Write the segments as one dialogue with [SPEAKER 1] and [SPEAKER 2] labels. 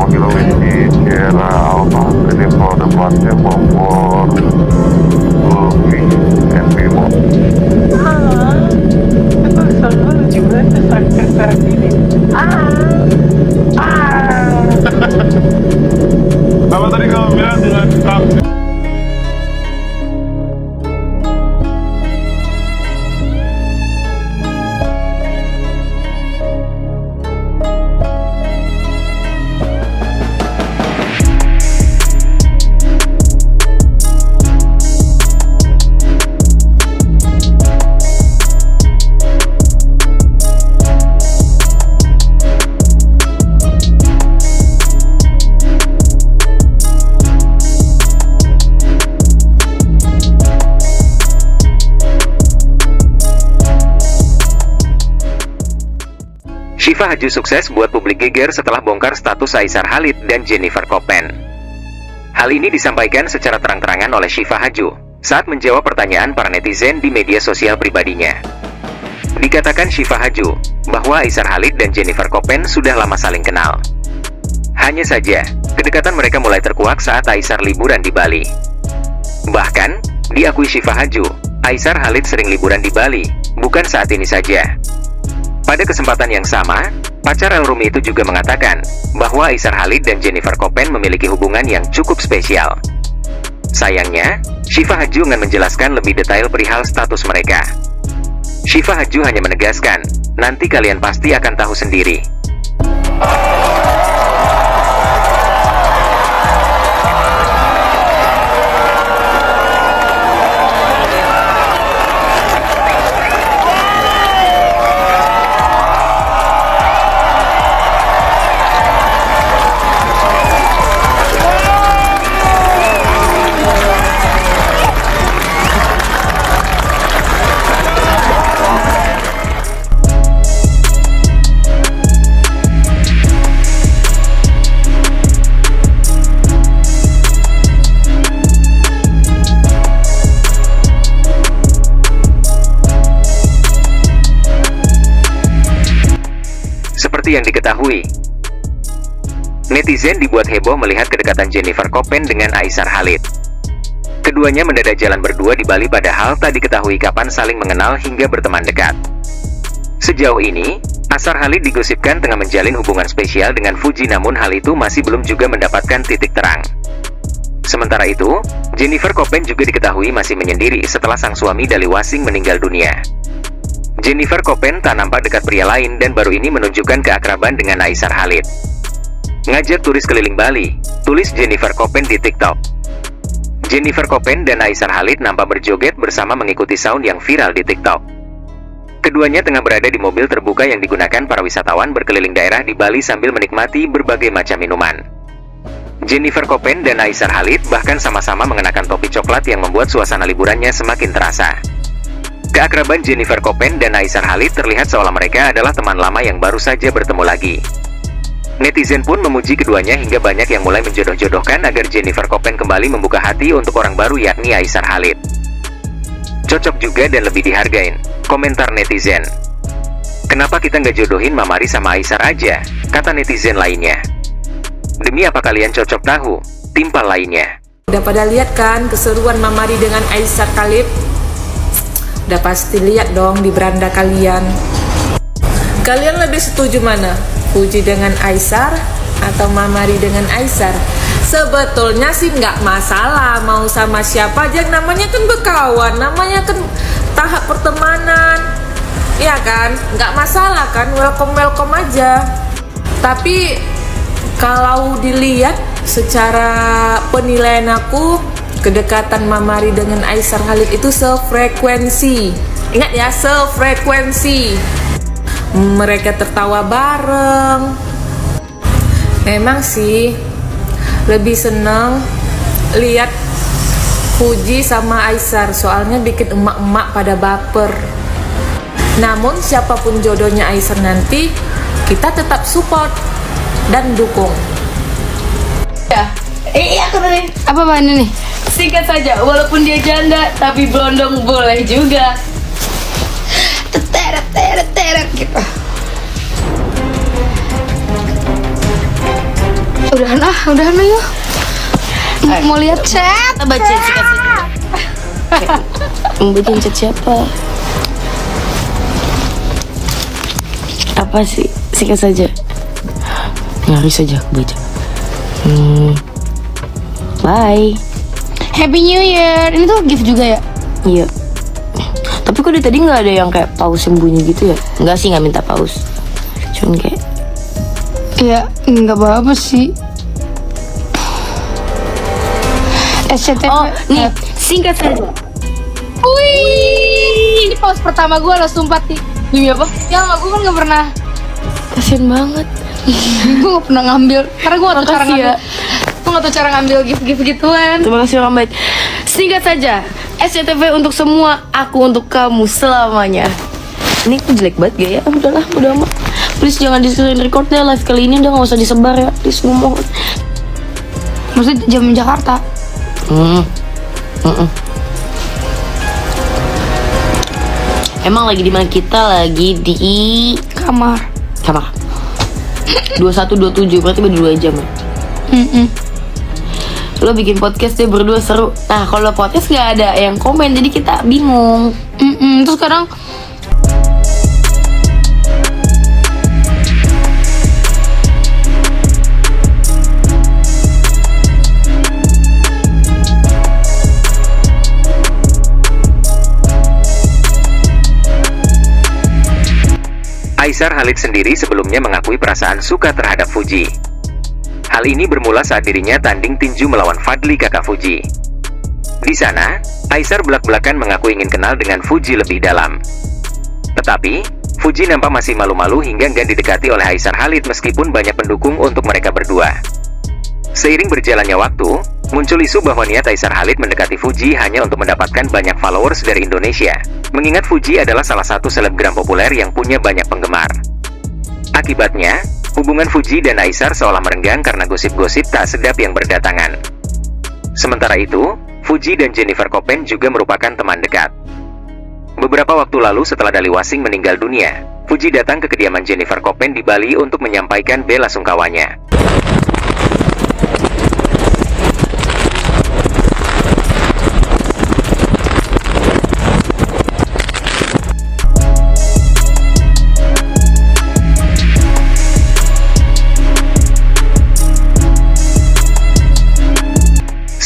[SPEAKER 1] Ngambil Luigi, Sierra, Alpha, Unifor, depannya Bogor, Lumi, and Bimo.
[SPEAKER 2] Itu selalu lucu banget saat ini.
[SPEAKER 3] Apa tadi kamu bilang dengan kamu?
[SPEAKER 4] Syifa Haju sukses buat publik geger setelah bongkar status Aisyar Khalid dan Jennifer Koppen. Hal ini disampaikan secara terang-terangan oleh Syifa Haju saat menjawab pertanyaan para netizen di media sosial pribadinya. Dikatakan Syifa Haju bahwa Aisyar Khalid dan Jennifer Koppen sudah lama saling kenal. Hanya saja, kedekatan mereka mulai terkuak saat Aisyar liburan di Bali. Bahkan, diakui Syifa Haju, Aisyar Khalid sering liburan di Bali, bukan saat ini saja. Pada kesempatan yang sama, pacar El Rumi itu juga mengatakan bahwa Aisyar Khalid dan Jennifer Koppen memiliki hubungan yang cukup spesial. Sayangnya, Syifa Haju enggan menjelaskan lebih detail perihal status mereka. Syifa Haju hanya menegaskan, nanti kalian pasti akan tahu sendiri. Seperti yang diketahui, netizen dibuat heboh melihat kedekatan Jennifer Koppen dengan Aisyar Khalid. Keduanya mendadak jalan berdua di Bali padahal tak diketahui kapan saling mengenal hingga berteman dekat. Sejauh ini, Aisyar Khalid digosipkan tengah menjalin hubungan spesial dengan Fuji, namun hal itu masih belum juga mendapatkan titik terang. Sementara itu, Jennifer Koppen juga diketahui masih menyendiri setelah sang suami Dali Wasing meninggal dunia. Jennifer Koppen tak nampak dekat pria lain dan baru ini menunjukkan keakraban dengan Aisyar Khalid. Ngajak turis keliling Bali, tulis Jennifer Koppen di TikTok. Jennifer Koppen dan Aisyar Khalid nampak berjoget bersama mengikuti sound yang viral di TikTok. Keduanya tengah berada di mobil terbuka yang digunakan para wisatawan berkeliling daerah di Bali sambil menikmati berbagai macam minuman. Jennifer Koppen dan Aisyar Khalid bahkan sama-sama mengenakan topi coklat yang membuat suasana liburannya semakin terasa. Keakraban Jennifer Koppen dan Aisyar Khalid terlihat seolah mereka adalah teman lama yang baru saja bertemu lagi. Netizen pun memuji keduanya hingga banyak yang mulai menjodoh-jodohkan agar Jennifer Koppen kembali membuka hati untuk orang baru yakni Aisyar Khalid. Cocok juga dan lebih dihargain, komentar netizen. Kenapa kita nggak jodohin Mamari sama Aisyar aja, kata netizen lainnya. Demi apa kalian cocok tahu, timpal lainnya.
[SPEAKER 5] Udah pada lihat kan keseruan Mamari dengan Aisyar Khalid? Udah pasti lihat dong di beranda kalian. Kalian lebih setuju mana? Fuji dengan Aisyar atau Mamari dengan Aisyar? Sebetulnya sih nggak masalah mau sama siapa aja, namanya kan berkawan, namanya kan tahap pertemanan. Ya kan? Nggak masalah kan, welcome aja. Tapi kalau dilihat secara penilaian aku, kedekatan Mamari dengan Aisyar Khalid itu sefrekuensi. Ingat ya, sefrekuensi. Mereka tertawa bareng. Memang sih lebih seneng lihat Fuji sama Aisyar, soalnya bikin emak-emak pada baper. Namun siapapun jodohnya Aisyar nanti, kita tetap support dan dukung.
[SPEAKER 6] Ya, iya aku tadi.
[SPEAKER 7] Apa bahannya nih?
[SPEAKER 6] Singkat saja, walaupun dia janda, tapi blondong boleh juga. Teret gitu. Udahan lah yuk. Mau lihat chat.
[SPEAKER 7] Kita baca singkat saja. Mau baca chat siapa? Apa sih? Singkat saja. Ngari saja baca. Bye.
[SPEAKER 6] Happy New Year. Ini tuh gift juga ya?
[SPEAKER 7] Iya. Tapi kok dari tadi nggak ada yang kayak pause sembunyi gitu ya? Nggak sih, nggak minta pause. Cuman kayak
[SPEAKER 6] Ya, nggak apa-apa sih. SCTV.
[SPEAKER 7] oh nih singkat saja.
[SPEAKER 6] Wih, ini pause pertama gue loh, sumpah nih.
[SPEAKER 7] Demi apa?
[SPEAKER 6] Ya nggak, gue kan nggak pernah.
[SPEAKER 7] Kasian banget.
[SPEAKER 6] Gue nggak pernah ngambil, karena gue nggak tahu cara
[SPEAKER 7] Makasih ya.
[SPEAKER 6] ngambil. Gue nggak tahu cara ngambil gift gituan.
[SPEAKER 7] Terima kasih orang baik. Singkat saja. SCTV untuk semua, aku untuk kamu selamanya. Ini aku jelek banget gak ya? Udahlah, udah amat. Please jangan di-screen record deh, live kali ini udah gak usah disebar ya. Please ngomong.
[SPEAKER 6] Maksudnya jam Jakarta.
[SPEAKER 7] Emang lagi di mana? Kita lagi di
[SPEAKER 6] Kamar.
[SPEAKER 7] 21:27, berarti baru 2 jam ya. Lo bikin podcast deh berdua seru. Nah kalau podcast gak ada yang komen, jadi kita bingung.
[SPEAKER 6] Terus sekarang
[SPEAKER 4] Aisar Khalid sendiri sebelumnya mengakui perasaan suka terhadap Fuji. Hal ini bermula saat dirinya tanding tinju melawan Fadli, kakak Fuji. Di sana, Aisar belak-belakan mengaku ingin kenal dengan Fuji lebih dalam. Tetapi, Fuji nampak masih malu-malu hingga enggan didekati oleh Aisar Khalid meskipun banyak pendukung untuk mereka berdua. Seiring berjalannya waktu, muncul isu bahwa niat Aisar Khalid mendekati Fuji hanya untuk mendapatkan banyak followers dari Indonesia, mengingat Fuji adalah salah satu selebgram populer yang punya banyak penggemar. Akibatnya, hubungan Fuji dan Aisar seolah merenggang karena gosip-gosip tak sedap yang berdatangan. Sementara itu, Fuji dan Jennifer Koppen juga merupakan teman dekat. Beberapa waktu lalu setelah Dali Wasing meninggal dunia, Fuji datang ke kediaman Jennifer Koppen di Bali untuk menyampaikan bela sungkawanya.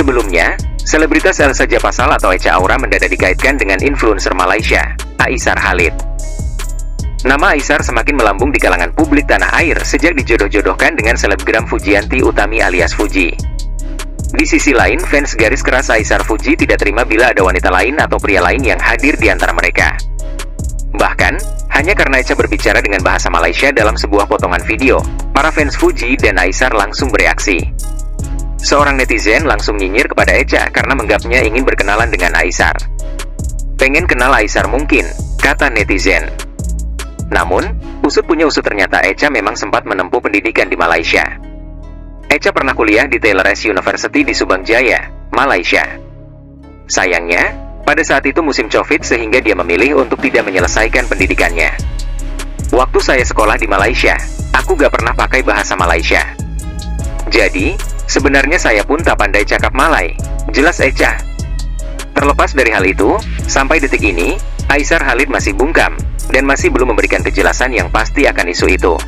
[SPEAKER 4] Sebelumnya, selebritas Elsa Japasal atau Echa Aura mendadak dikaitkan dengan influencer Malaysia, Aisar Khalid. Nama Aisar semakin melambung di kalangan publik tanah air sejak dijodoh-jodohkan dengan selebgram Fujianti Utami alias Fuji. Di sisi lain, fans garis keras Aisar Fuji tidak terima bila ada wanita lain atau pria lain yang hadir di antara mereka. Bahkan, hanya karena Echa berbicara dengan bahasa Malaysia dalam sebuah potongan video, para fans Fuji dan Aisar langsung bereaksi. Seorang netizen langsung nyinyir kepada Echa karena menganggapnya ingin berkenalan dengan Aisar. Pengen kenal Aisar mungkin, kata netizen. Namun, usut punya usut ternyata Echa memang sempat menempuh pendidikan di Malaysia. Echa pernah kuliah di Taylor S University di Subang Jaya, Malaysia. Sayangnya, pada saat itu musim Covid sehingga dia memilih untuk tidak menyelesaikan pendidikannya. Waktu saya sekolah di Malaysia, aku gak pernah pakai bahasa Malaysia. Jadi, sebenarnya saya pun tak pandai cakap Malay, jelas Echa. Terlepas dari hal itu, sampai detik ini, Aisar Khalid masih bungkam, dan masih belum memberikan kejelasan yang pasti akan isu itu.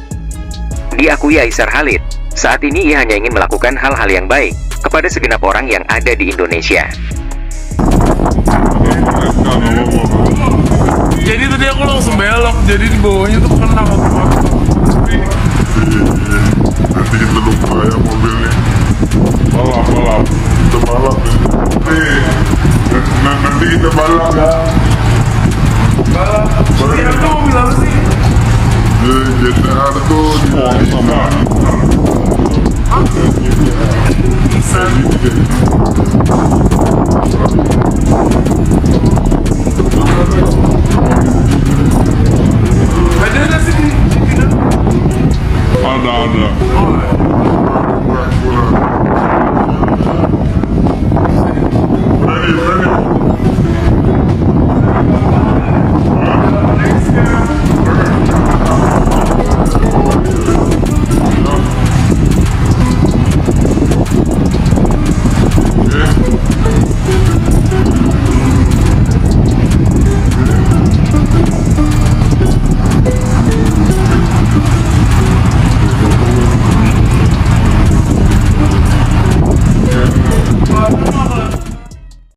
[SPEAKER 4] Diakui Aisar Khalid, saat ini ia hanya ingin melakukan hal-hal yang baik kepada segenap orang yang ada di Indonesia.
[SPEAKER 3] Jadi tadi aku langsung belok, jadi di bawahnya tuh kena
[SPEAKER 1] Nanti kita lupa ya mobilnya. Balap. Kita balap. Nanti kita balap ya.
[SPEAKER 3] Kira tuh mobil apa sih?
[SPEAKER 1] GTA tuh di Indonesia.